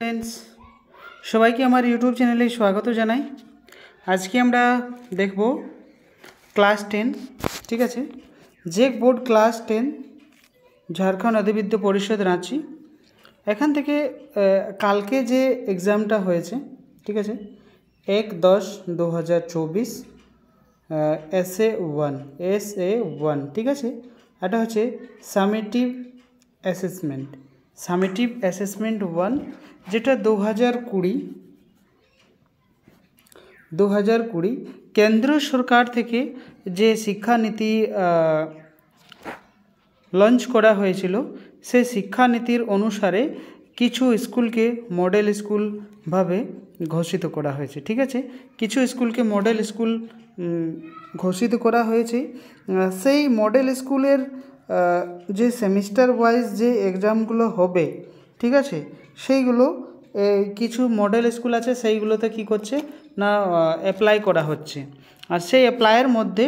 Friends সবাইকে আমার YouTube চ্যানেলে স্বাগত জানাই। আজকে আমরা দেখব ক্লাস 10, ঠিক আছে, জেক বোর্ড ক্লাস 10 ঝাড়খণ্ড অধিবিদ্য পরিষদ রাঁচি। এখান থেকে কালকে যে এক্সামটা হয়েছে, ঠিক আছে, 1-10-2024 SA1, ঠিক আছে, এটা হচ্ছে সামেটিভ অ্যাসেসমেন্ট 1, যেটা 2020 কেন্দ্র সরকার থেকে যে শিক্ষানীতি লঞ্চ করা হয়েছিল, সেই শিক্ষানীতির অনুসারে কিছু স্কুলকে মডেল স্কুল ভাবে ঘোষিত করা হয়েছে, ঠিক আছে। কিছু স্কুলকে মডেল স্কুল ঘোষিত করা হয়েছে। সেই মডেল স্কুলের যে সেমিস্টার ওয়াইজ যে এক্সামগুলো হবে, ঠিক আছে, সেইগুলো কিছু মডেল স্কুল আছে, সেইগুলোতে কি করছে না অ্যাপ্লাই করা হচ্ছে। আর সেই অ্যাপ্লাইয়ের মধ্যে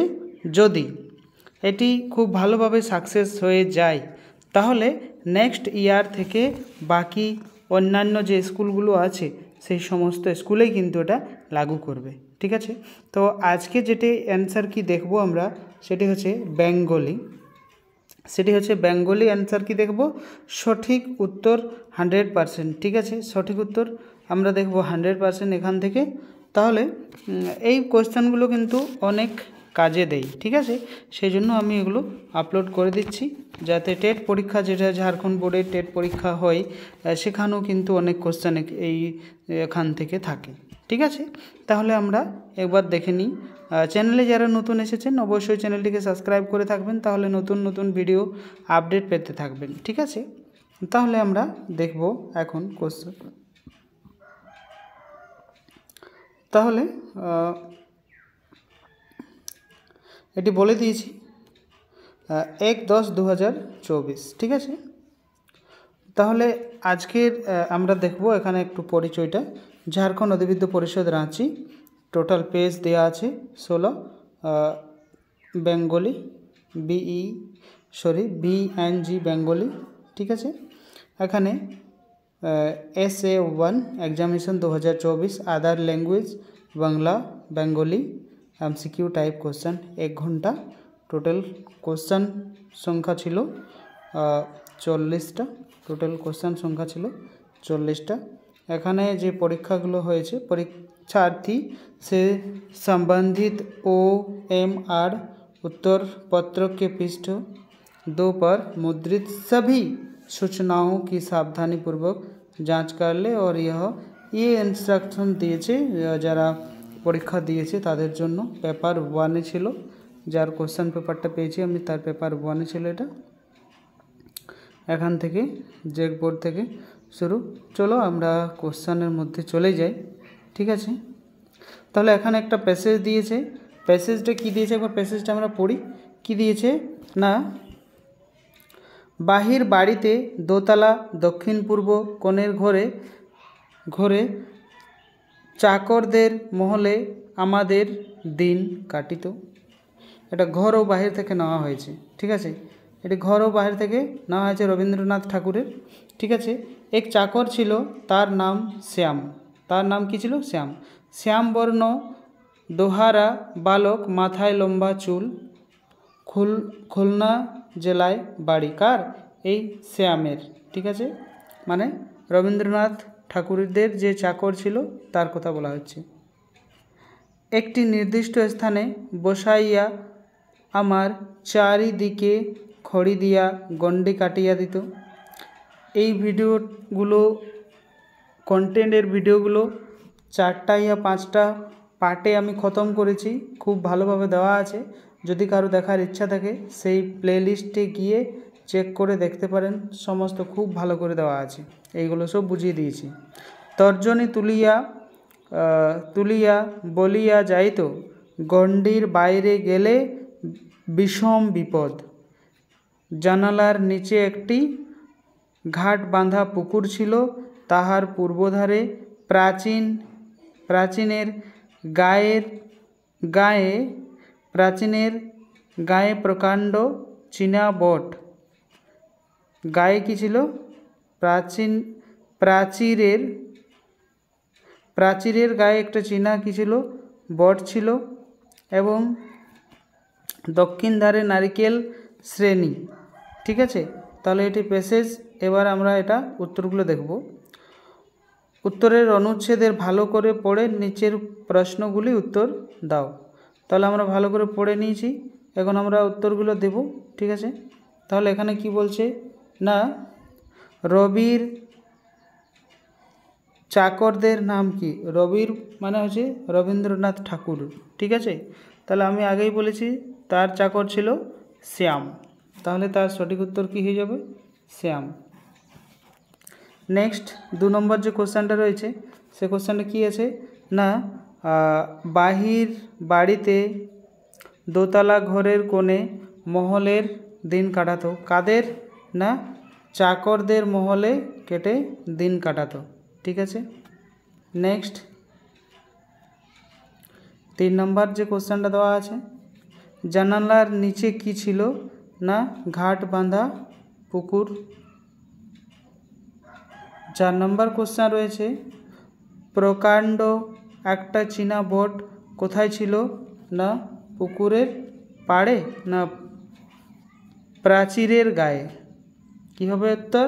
যদি এটি খুব ভালোভাবে সাকসেস হয়ে যায়, তাহলে নেক্সট ইয়ার থেকে বাকি অন্যান্য যে স্কুলগুলো আছে সেই সমস্ত স্কুলেই কিন্তু এটা লাগু করবে, ঠিক আছে। তো আজকে যেটি অ্যান্সার কি দেখব আমরা, সেটি হচ্ছে বেঙ্গলি অ্যান্সার কি দেখব, সঠিক উত্তর 100%, ঠিক আছে। সঠিক উত্তর আমরা দেখব 100% এখান থেকে। তাহলে এই কোয়েশ্চেনগুলো কিন্তু অনেক কাজে দেয়, ঠিক আছে। সেই জন্য আমি এগুলো আপলোড করে দিচ্ছি, যাতে টেট পরীক্ষা, যেটা ঝাড়খণ্ড বোর্ডের টেট পরীক্ষা হয়, সেখানেও কিন্তু অনেক কোয়েশ্চেন এখান থেকে থাকে, ঠিক আছে। তাহলে আমরা একবার দেখে নিই। চ্যানেলে যারা নতুন এসেছেন অবশ্যই চ্যানেলটিকে সাবস্ক্রাইব করে থাকবেন, তাহলে নতুন নতুন ভিডিও আপডেট পেতে থাকবেন, ঠিক আছে। তাহলে আমরা দেখব এখন কোশ্চেন। তাহলে এটি বলে দিয়েছি 1-10-2024, ঠিক আছে। তাহলে আজকের আমরা দেখব এখানে একটু পরিচয়টা। ঝাড়খণ্ড অধিবিদ্য পরিষদ রাঁচি, টোটাল পেজ দেওয়া আছে 16, বেঙ্গলি BNG বেঙ্গলি, ঠিক আছে। এখানে SA1 এক্সামিনেশন 2024, আদার language Bangla, Bengali, MCQ type question, 1 ঘন্টা। টোটাল কোশ্চেন সংখ্যা ছিল 40টা। এখানে যে পরীক্ষাগুলো হয়েছে, পরীক্ষার্থী से संबंधित OMR उत्तर पत्र के पृष्ठ 2 पर मुद्रित सभी सूचनाओं की सावधानी पूर्वक जांच कर ले। और ये इंस्ट्रक्शन दिए যারা পরীক্ষা দিয়েছে তাদের জন্য। পেপার 1-এ ছিল, যার কোশ্চেন পেপারটা পেয়েছি আমি, তার পেপার 1-এ ছিল এটা। এখান থেকে জেক বোর্ড থেকে শুরু। চলো আমরা কোশ্চেনের মধ্যে চলে যাই, ঠিক আছে। তাহলে এখানে একটা প্যাসেজ দিয়েছে। প্যাসেজটা কি দিয়েছে একবার প্যাসেজটা আমরা পড়ি। কি দিয়েছে না, বাহির বাড়িতে দোতলা দক্ষিণ পূর্ব কোণের ঘরে চাকরদের মহলে আমাদের দিন কাটিত। এটা ঘর ও বাহির থেকে নেওয়া হয়েছে, ঠিক আছে। এটি ঘর ও বাহির থেকে নেওয়া হয়েছে রবীন্দ্রনাথ ঠাকুরের, ঠিক আছে। এক চাকর ছিল, তার নাম শ্যাম। তার নাম কি ছিল? শ্যাম। শ্যামবর্ণ দোহারা বালক, মাথায় লম্বা চুল, খুলনা জেলায় বাড়ি। কার? এই শ্যামের, ঠিক আছে। মানে রবীন্দ্রনাথ ঠাকুরদের যে চাকর ছিল তার কথা বলা হচ্ছে। একটি নির্দিষ্ট স্থানে বসাইয়া আমার চারিদিকে খড়ি দিয়া গণ্ডি কাটিয়া দিত। এই ভিডিওগুলো, কন্টেন্টের ভিডিওগুলো 4টা या 5টা পার্টে আমি খতম করেছি, খুব ভালোভাবে দেওয়া আছে। যদি কারো দেখার ইচ্ছা থাকে সেই প্লেলিস্টে গিয়ে চেক করে দেখতে পারেন, সমস্ত খুব ভালো করে দেওয়া আছে, এইগুলো সব বুঝিয়ে দিয়েছি। তর্জনী তুলিয়া বলিয়া যাইত, গণ্ডির বাইরে গেলে বিষম বিপদ। জানালার নিচে একটি ঘাট বাঁধা পুকুর ছিল, তাহার পূর্বধারে প্রাচীনের গায়ে প্রকাণ্ড চীনা বট। গায়ে কি ছিল? প্রাচীরের প্রাচীরের গায়ে একটা চীনা কী ছিল, বট ছিল, এবং দক্ষিণ ধারে নারিকেল শ্রেণী। ঠিক আছে, তাহলে এটি প্যাসেজ। এবার আমরা এটা উত্তরগুলো দেখব। উত্তরের অনুচ্ছেদের ভালো করে পড়ে নিচের প্রশ্নগুলি উত্তর দাও। তাহলে আমরা ভালো করে পড়ে নিয়েছি, এখন আমরা উত্তরগুলো দেব। ঠিক আছে, তাহলে এখানে কি বলছে না, রবির চাকরদের নাম কি? রবির মানে হচ্ছে রবীন্দ্রনাথ ঠাকুর। ঠিক আছে, তাহলে আমি আগেই বলেছি তার চাকর ছিল শ্যাম, তাহলে তার সঠিক উত্তর কী হয়ে যাবে? শ্যাম। নেক্সট 2 নম্বর যে কোশ্চেনটা রয়েছে, সে কোশ্চেনটা কী আছে না, বাহির বাড়িতে দোতলা ঘরের কোণে মহলের দিন কাটাতো। কাদের? না, চাকরদের মহলে কেটে দিন কাটাতো। ঠিক আছে, নেক্সট 3 নম্বর যে কোশ্চেনটা দেওয়া আছে, জানালার নিচে কি ছিল? না, ঘাট বাঁধা পুকুর। 4 নম্বর কোশ্চেন রয়েছে, প্রকাণ্ড একটা চীনা বট কোথায় ছিল? না, পুকুরের পাড়ে, না প্রাচীরের গায়ে। কি হবে উত্তর?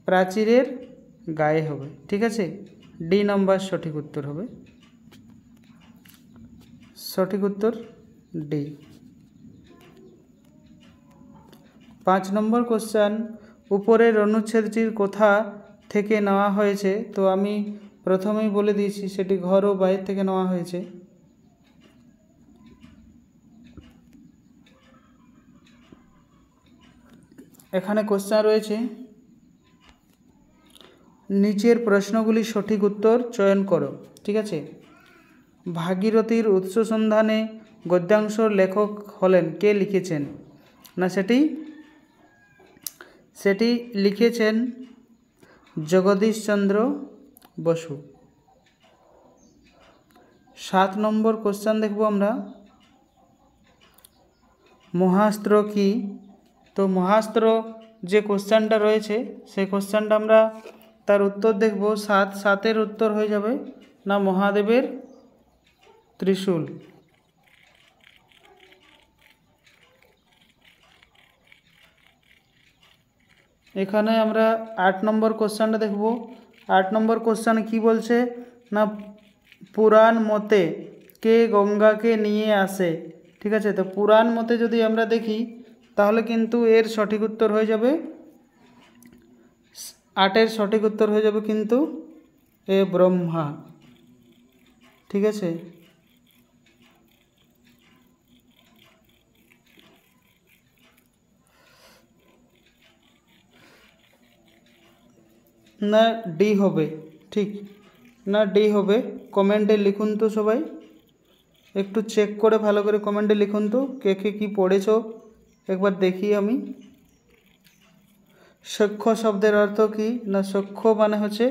প্রাচীরের গায়ে হবে। ঠিক আছে, ডি নম্বর সঠিক উত্তর হবে। সঠিক উত্তর ডি। 5 নম্বর কোশ্চেন, উপরের অনুচ্ছেদটির কোথা থেকে নেওয়া হয়েছে? তো আমি প্রথমেই বলে দিয়েছি, সেটি ঘর ও বাইরে থেকে নেওয়া হয়েছে। এখানে কোশ্চেন রয়েছে, নিচের প্রশ্নগুলি সঠিক উত্তর চয়ন করো। ঠিক আছে, ভাগীরথীর উৎস সন্ধানে গদ্যাংশর লেখক হলেন কে লিখেছেন? না, সেটি লিখেছেন জগদীশচন্দ্র বসু। 7 নম্বর কোশ্চেন দেখব আমরা, মহাস্ত্র কি? তো মহাস্ত্র যে কোশ্চেনটা রয়েছে, সেই কোশ্চেনটা আমরা তার উত্তর দেখব। 7-7-এর উত্তর হয়ে যাবে না, মহাদেবের ত্রিশূল। এখানে আমরা 8 নম্বর কোশ্চেনটা দেখব। 8 নম্বর কোশ্চেন কি বলছে না, পুরাণ মতে কে গঙ্গাকে নিয়ে আসে? ঠিক আছে, তো পুরাণ মতে যদি আমরা দেখি, তাহলে কিন্তু এর সঠিক উত্তর হয়ে যাবে, 8-এর সঠিক উত্তর হয়ে যাবে কিন্তু এ ব্রহ্মা। ঠিক আছে, না ডি হবে? ঠিক না, ডি হবে। কমেন্টে লিখুন তো সবাই, একটু চেক করে ভালো করে কমেন্টে লিখুন তো কে কে কী পড়েছ, একবার দেখি আমি। সখ্য শব্দের অর্থ কি? না, সখ্য মানে হচ্ছে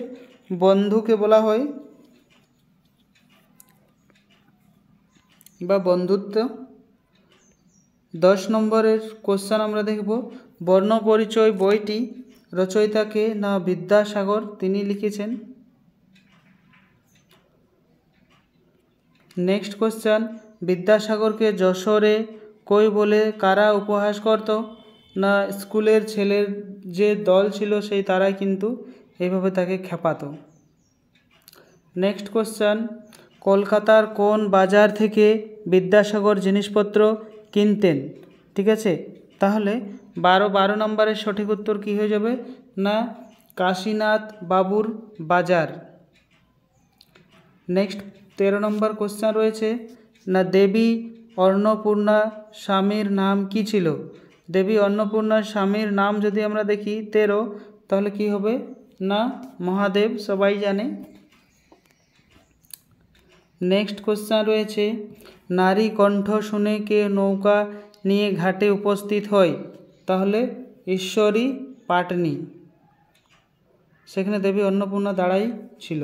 বন্ধুকে বলা হয় বা বন্ধুত্ব। 10 নম্বরের কোশ্চেন আমরা দেখব, বর্ণপরিচয় বইটি রচয়িতাকে? না, বিদ্যাসাগর, তিনি লিখেছেন। নেক্সট কোশ্চেন, বিদ্যাসাগরকে যশোরে কই বলে কারা উপহাস করত? না, স্কুলের ছেলের যে দল ছিল সেই তারাই কিন্তু এইভাবে তাকে খেপাতো। নেক্সট কোশ্চেন, কলকাতার কোন বাজার থেকে বিদ্যাসাগর জিনিসপত্র কিনতেন? ঠিক আছে, তাহলে 12 নম্বরের সঠিক উত্তর কী হয়ে যাবে? না, কাশীনাথ বাবুর বাজার। নেক্সট 13 নম্বর কোশ্চেন রয়েছে, না দেবী অন্নপূর্ণা স্বামীর নাম কি ছিল? দেবী অন্নপূর্ণার স্বামীর নাম যদি আমরা দেখি 13, তাহলে কি হবে? না, মহাদেব, সবাই জানে। নেক্সট কোশ্চেন রয়েছে, নারী কণ্ঠ শুনে কে নৌকা নিয়ে ঘাটে উপস্থিত হয়? তাহলে ঈশ্বরী পাটনি, সেখানে দেবী অন্নপূর্ণা দাঁড়াই ছিল।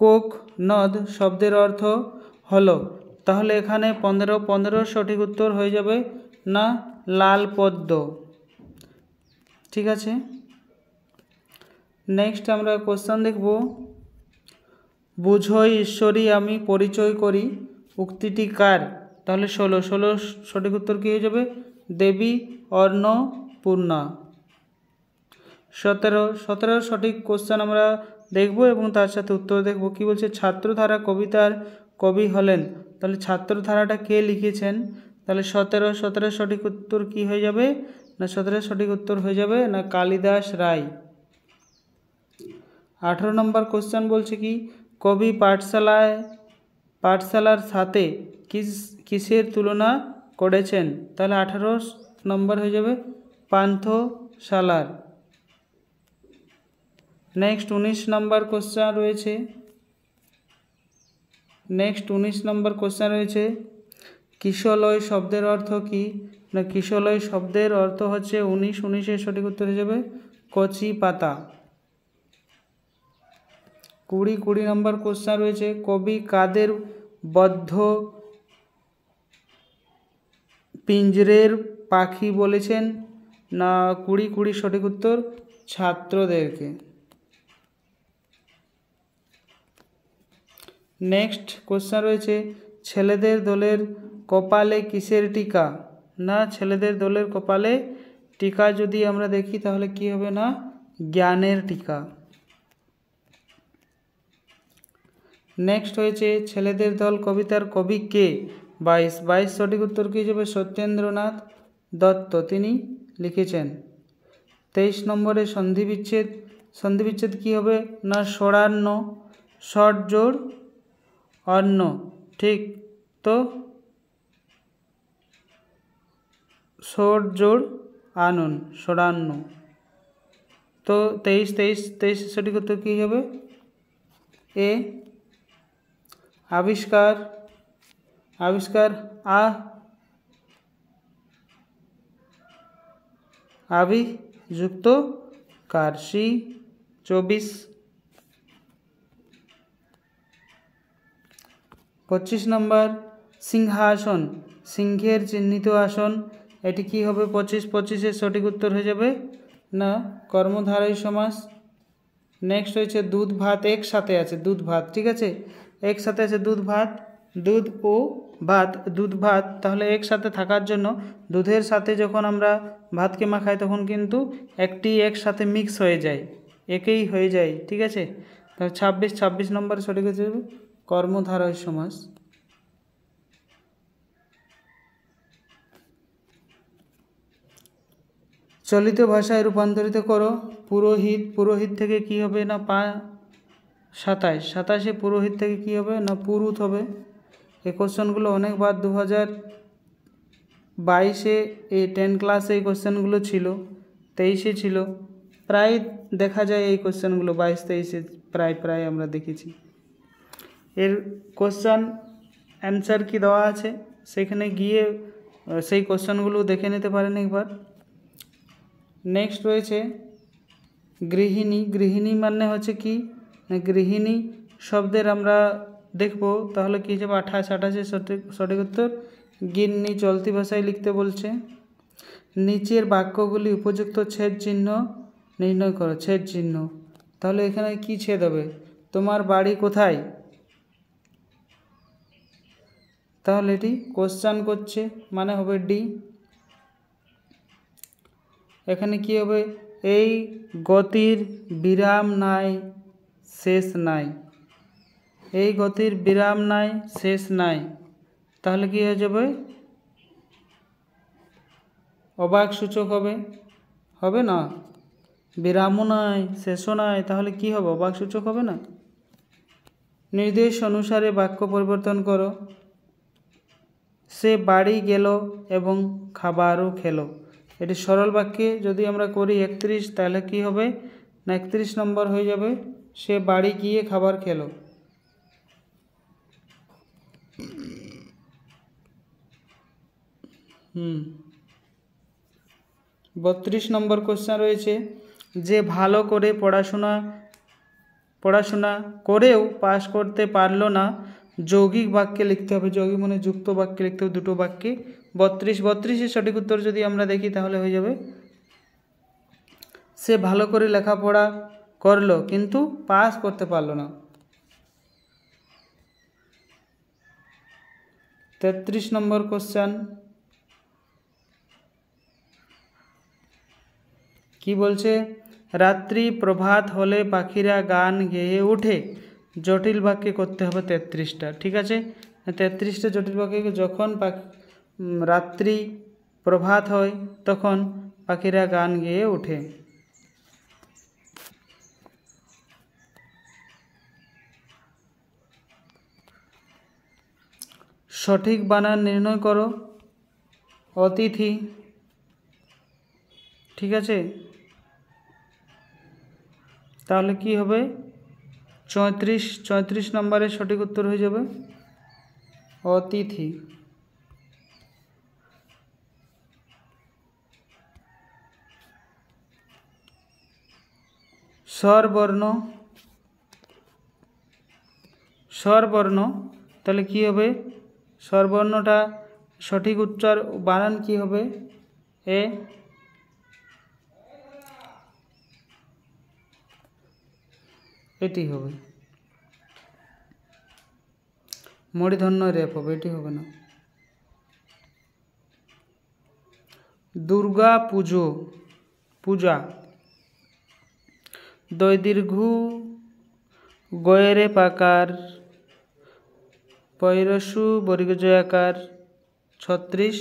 কোক নদ শব্দের অর্থ হলো? তাহলে এখানে 15 সঠিক উত্তর হয়ে যাবে না, লাল পদ্ম। ঠিক আছে, নেক্সট আমরা কোশ্চেন দেখব, বুঝই ঈশ্বরী আমি পরিচয় করি উক্তিটি কার? তাহলে 16 সঠিক উত্তর কী হয়ে যাবে? দেবী অন্নপূর্ণা। 17 সঠিক কোশ্চেন আমরা দেখব এবং তার সাথে উত্তর দেখব। কি বলছে? ছাত্রধারা কবিতার কবি হলেন। তাহলে ছাত্রধারাটা কে লিখেছেন? তাহলে 17 সঠিক উত্তর কি হয়ে যাবে? না 17 সঠিক উত্তর হয়ে যাবে না কালিদাস রায়। 18 নম্বর কোশ্চেন বলছে কি, কবি পাঠশালার সাথে কিসের তুলনা করেছেন? তাহলে 18 নম্বর হয়ে যাবে পান্থশালার। নেক্সট 19 নম্বর কোশ্চেন রয়েছে। কিশলয় শব্দের অর্থ কি? না কিশলয় শব্দের অর্থ হচ্ছে 19 সঠিক উত্তর হয়ে যাবে কচি পাতা। 20 নম্বর কোশ্চেন রয়েছে, কবি কাদের বদ্ধ পিঞ্জরের পাখি বলেছেন? না 20 সঠিক উত্তর ছাত্রদেরকে। নেক্সট কোশ্চেন রয়েছে, ছেলেদের দলের কপালে কিসের টিকা? না ছেলেদের দলের কপালে টিকা যদি আমরা দেখি তাহলে কি হবে? না জ্ঞানের টিকা। নেক্সট হয়েছে, ছেলেদের দল কবিতার কবি কে? 22 সঠিক উত্তর কী যাবে? সত্যেন্দ্রনাথ দত্ত, তিনি লিখেছেন। 23 নম্বরে সন্ধিবিচ্ছেদ কি হবে? না ষড়ান্ন, ষট জোড় অন্ন, ঠিক তো ষট জোড় আনন, ষড়ান্ন। তো 23 সঠিক উত্তর কী হবে? এ। আবিষ্কার আবিযুক্ত কার? সি। 24। 25 নম্বর, সিংহাসন সিংহের চিহ্নিত আসন, এটি কি হবে? 25 সঠিক উত্তর হয়ে যাবে না কর্মধারয় সমাস। নেক্সট হয়েছে, দুধ ভাত একসাথে আছে, দুধ ভাত, ঠিক আছে, একসাথে আছে দুধ ভাত, দুধ ও দুধ ভাত, তাহলে একসাথে থাকার জন্য দুধের সাথে যখন আমরা ভাতকে মাখাই তখন কিন্তু একটি একসাথে মিক্স হয়ে যায়, একেই হয়ে যায়, ঠিক আছে। তাহলে 26 নম্বর সঠিক হয়ে যাবে কর্মধারয় সমাস। চলিত ভাষায় রূপান্তরিত করো। পুরোহিত থেকে কি হবে? না 27 পুরোহিত থেকে কি হবে? না পুরুত হবে। এই কোশ্চেনগুলো অনেকবার 2022 এই 10 ক্লাসে এই কোশ্চেনগুলো ছিল, 23 ছিল, প্রায় দেখা যায় এই কোশ্চেনগুলো 22-23 প্রায় আমরা দেখেছি। এর কোশ্চেন অ্যান্সার কি দেওয়া আছে, সেখানে গিয়ে সেই কোশ্চেনগুলো দেখে নিতে পারেন একবার। নেক্সট রয়েছে গৃহিণী মানে হচ্ছে কি? গৃহিণী শব্দের আমরা দেখব, তাহলে কী যাবে? 28 সঠিক উত্তর গিন্নি। চলতি ভাষায় লিখতে বলছে। নিচের বাক্যগুলি উপযুক্ত ছেদ চিহ্ন নির্ণয় করো। ছেদ চিহ্ন, তাহলে এখানে কি ছেদ হবে? তোমার বাড়ি কোথায়? তাহলে এটি কোশ্চেন করছে, মানে হবে ডি। এখানে কি হবে? এই গতির বিরাম নাই শেষ নাই, এই গতির বিরাম নাই শেষ নাই, তাহলে কি হয়ে যাবে? অবাক সূচক হবে না? বিরামও নাই শেষও নাই, তাহলে কি হবে? অবাক সূচক হবে না? নির্দেশ অনুসারে বাক্য পরিবর্তন করো। সে বাড়ি গেল এবং খাবারও খেলো, এটি সরল বাক্যে যদি আমরা করি 31, তাহলে কি হবে? না 31 নম্বর হয়ে যাবে সে বাড়ি গিয়ে খাবার খেলো। 32 নম্বর কোশ্চেন রয়েছে, যে ভালো করে পড়াশোনা করেও পাশ করতে পারলো না, যৌগিক বাক্যে লিখতে হবে। যৌগিক মানে যুক্ত বাক্যে লিখতে হবে, দুটো বাক্যে। 32 সঠিক উত্তর যদি আমরা দেখি তাহলে হয়ে যাবে, সে ভালো করে লেখাপড়া করলো কিন্তু পাস করতে পারলো না। 33 নম্বর কোশ্চেন কি বলছে, রাত্রি প্রভাত হলে পাখিরা গান গেয়ে ওঠে। জটিল বাক্যে করতে হবে 33টা। ঠিক আছে, 33টা জটিল বাক্যে যখন রাত্রি প্রভাত হয় তখন পাখিরা গান গেয়ে ওঠে। সঠিক বানান নির্ণয় করো। অতিথি। ঠিক আছে, তাহলে কি হবে, 34 নম্বরের সঠিক উত্তর হয়ে যাবে অতিথি। স্বরবর্ণ। স্বরবর্ণ, তাহলে কি হবে, স্বরবর্ণটা সঠিক উচ্চার বানান কি হবে, এ। এটি হবে মূর্ধন্য রেফ হবে, এটি হবে না। দুর্গা পুজো, পূজা। দই দীর্ঘ গয়েরে পাকার, পৈরসু বর্গজয়াকার 36।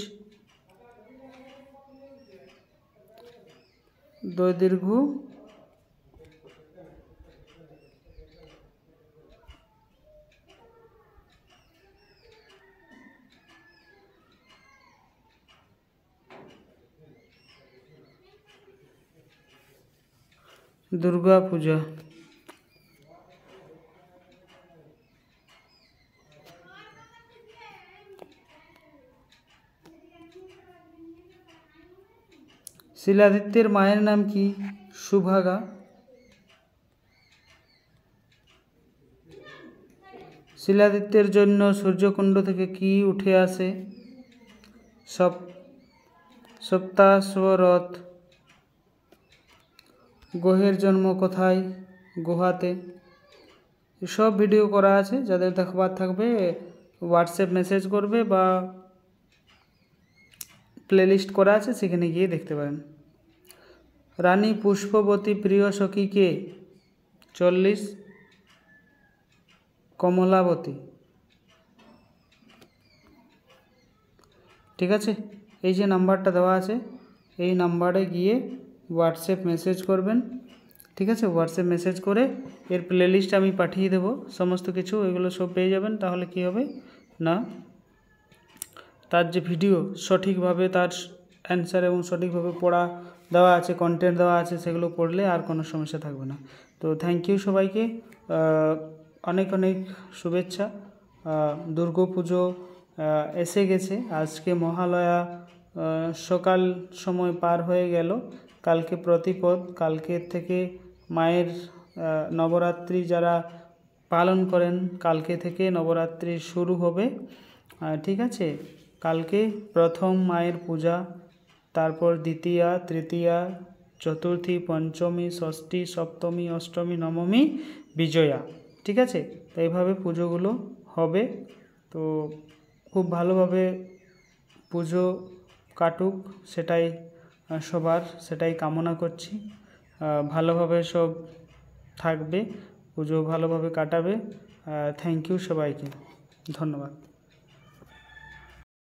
দই দীর্ঘ দুর্গা পূজা। শিলাদিত্যের মায়ের নাম কি, সুভাগা। শিলাদিত্যের জন্য সূর্যকুণ্ড থেকে কি উঠে আসে, সপ্তাশ্বরথ। গ্রহের জন্ম কোথায়, গুহাতে। সব ভিডিও করা আছে, যাদের দেখবার থাকবে হোয়াটসঅ্যাপ মেসেজ করবে বা প্লেলিস্ট করা আছে, সেখানে গিয়ে দেখতে পারেন। রানী পুষ্পবতী প্রিয় সখী কে, 40। কমলাবতী। ঠিক আছে, এই যে নাম্বারটা দেওয়া আছে এই নাম্বারে গিয়ে হোয়াটসঅ্যাপ মেসেজ করবেন। ঠিক আছে, হোয়াটসঅ্যাপ মেসেজ করে এর প্লেলিস্ট আমি পাঠিয়ে দেব, সমস্ত কিছু এগুলো সব পেয়ে যাবেন। তাহলে কি হবে না, তার যে ভিডিও সঠিকভাবে তার অ্যান্সার এবং সঠিকভাবে পড়া দেওয়া আছে, কন্টেন্ট দেওয়া আছে, সেগুলো পড়লে আর কোনো সমস্যা থাকবে না। তো থ্যাংক ইউ সবাইকে, অনেক অনেক শুভেচ্ছা। দুর্গাপুজো এসে গেছে, আজকে মহালয়া সকাল সময় পার হয়ে গেল, কালকে প্রতিপদ, কালকের থেকে মায়ের নবরাত্রি যারা পালন করেন কালকে থেকে নবরাত্রি শুরু হবে। ঠিক আছে, কালকে প্রথম মায়ের পূজা, তারপর দ্বিতীয়া, তৃতীয়া, চতুর্থী, পঞ্চমী, ষষ্ঠী, সপ্তমী, অষ্টমী, নবমী, বিজয়া। ঠিক আছে, তো এইভাবে পুজোগুলো হবে। তো খুব ভালোভাবে পুজো কাটুক, সেটাই সবার, সেটাই কামনা করছি। ভালোভাবে সব থাকবে, পুজো ভালোভাবে কাটাবে। থ্যাংক ইউ সবাইকে, ধন্যবাদ।